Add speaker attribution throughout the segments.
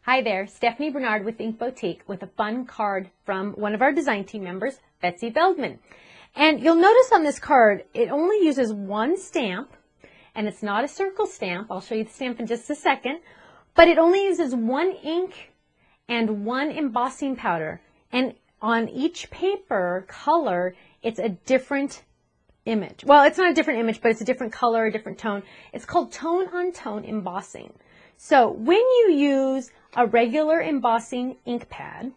Speaker 1: Hi there, Stephanie Barnard with Ink Boutique with a fun card from one of our design team members, Betsy Feldman. And you'll notice on this card, it only uses one stamp, and it's not a circle stamp. I'll show you the stamp in just a second. But it only uses one ink and one embossing powder. And on each paper color, it's a different image. Well, it's not a different image, but it's a different color, a different tone. It's called tone-on-tone embossing. So when you use a regular embossing ink pad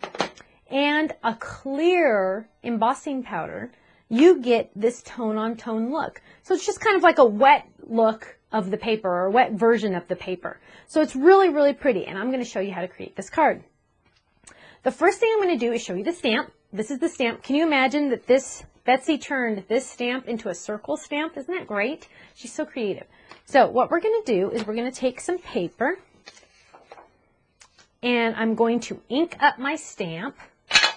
Speaker 1: and a clear embossing powder, you get this tone-on-tone look. So it's just kind of like a wet look of the paper, or a wet version of the paper. So it's really, really pretty, and I'm going to show you how to create this card. The first thing I'm going to do is show you the stamp. This is the stamp. Can you imagine that Betsy turned this stamp into a circle stamp? Isn't that great? She's so creative. So what we're going to do is we're going to take some paper, and I'm going to ink up my stamp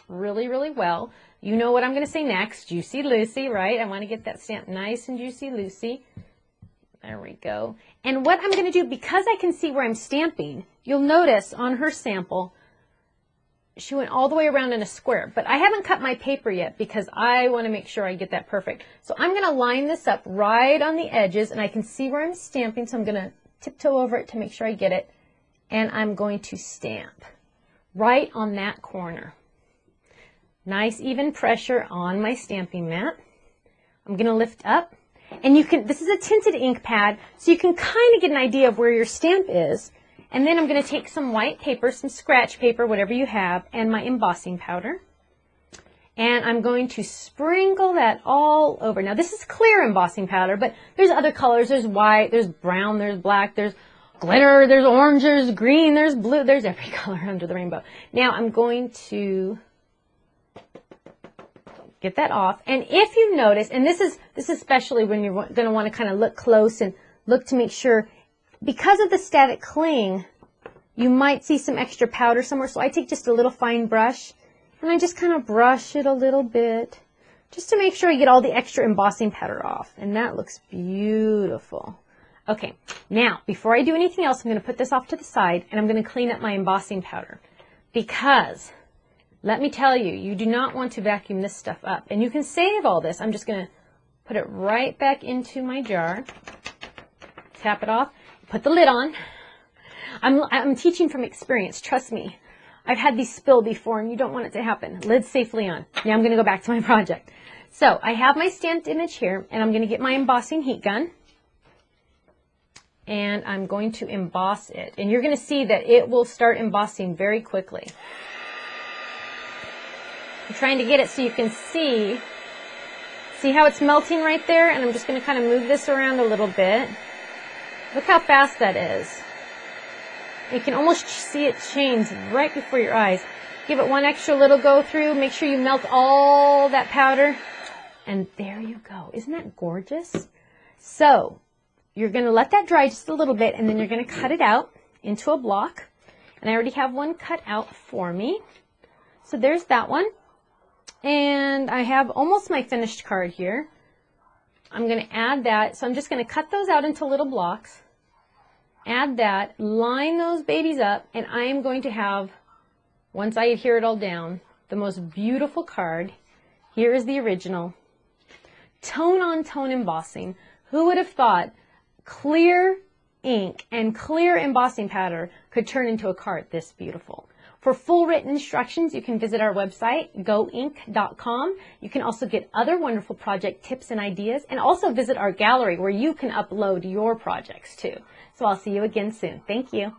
Speaker 1: really, really well. You know what I'm going to say next, Juicy Lucy, right? I want to get that stamp nice and Juicy Lucy. There we go. And what I'm going to do, because I can see where I'm stamping, you'll notice on her sample, she went all the way around in a square. But I haven't cut my paper yet because I want to make sure I get that perfect. So I'm going to line this up right on the edges, and I can see where I'm stamping, so I'm going to tiptoe over it to make sure I get it. And I'm going to stamp right on that corner. Nice even pressure on my stamping mat. I'm going to lift up, and this is a tinted ink pad, so you can kind of get an idea of where your stamp is. And then I'm going to take some white paper, some scratch paper, whatever you have, and my embossing powder. And I'm going to sprinkle that all over. Now this is clear embossing powder, but there's other colors. There's white, there's brown, there's black, there's glitter, there's orange, there's green, there's blue, there's every color under the rainbow. Now I'm going to get that off. And if you notice, and this is especially when you're going to want to kind of look close and look to make sure, because of the static cling, you might see some extra powder somewhere. So I take just a little fine brush, and I just kind of brush it a little bit, just to make sure I get all the extra embossing powder off. And that looks beautiful. Okay, now, before I do anything else, I'm going to put this off to the side, and I'm going to clean up my embossing powder. Because, let me tell you, you do not want to vacuum this stuff up. And you can save all this. I'm just going to put it right back into my jar. Tap it off. Put the lid on. I'm teaching from experience, trust me. I've had these spill before, and you don't want it to happen. Lid safely on. Now I'm going to go back to my project. So I have my stamped image here, and I'm going to get my embossing heat gun. And I'm going to emboss it. And you're going to see that it will start embossing very quickly. I'm trying to get it so you can see how it's melting right there? And I'm just going to kind of move this around a little bit. Look how fast that is. You can almost see it change right before your eyes. Give it one extra little go through. Make sure you melt all that powder. And there you go. Isn't that gorgeous? So you're going to let that dry just a little bit, and then you're going to cut it out into a block. And I already have one cut out for me. So there's that one. And I have almost my finished card here. I'm going to add that. So I'm just going to cut those out into little blocks. Add that. Line those babies up. And I am going to have, once I adhere it all down, the most beautiful card. Here is the original. Tone-on-tone embossing. Who would have thought clear ink and clear embossing powder could turn into a card this beautiful? For full written instructions, you can visit our website, goink.com. You can also get other wonderful project tips and ideas, and also visit our gallery where you can upload your projects too. So I'll see you again soon. Thank you.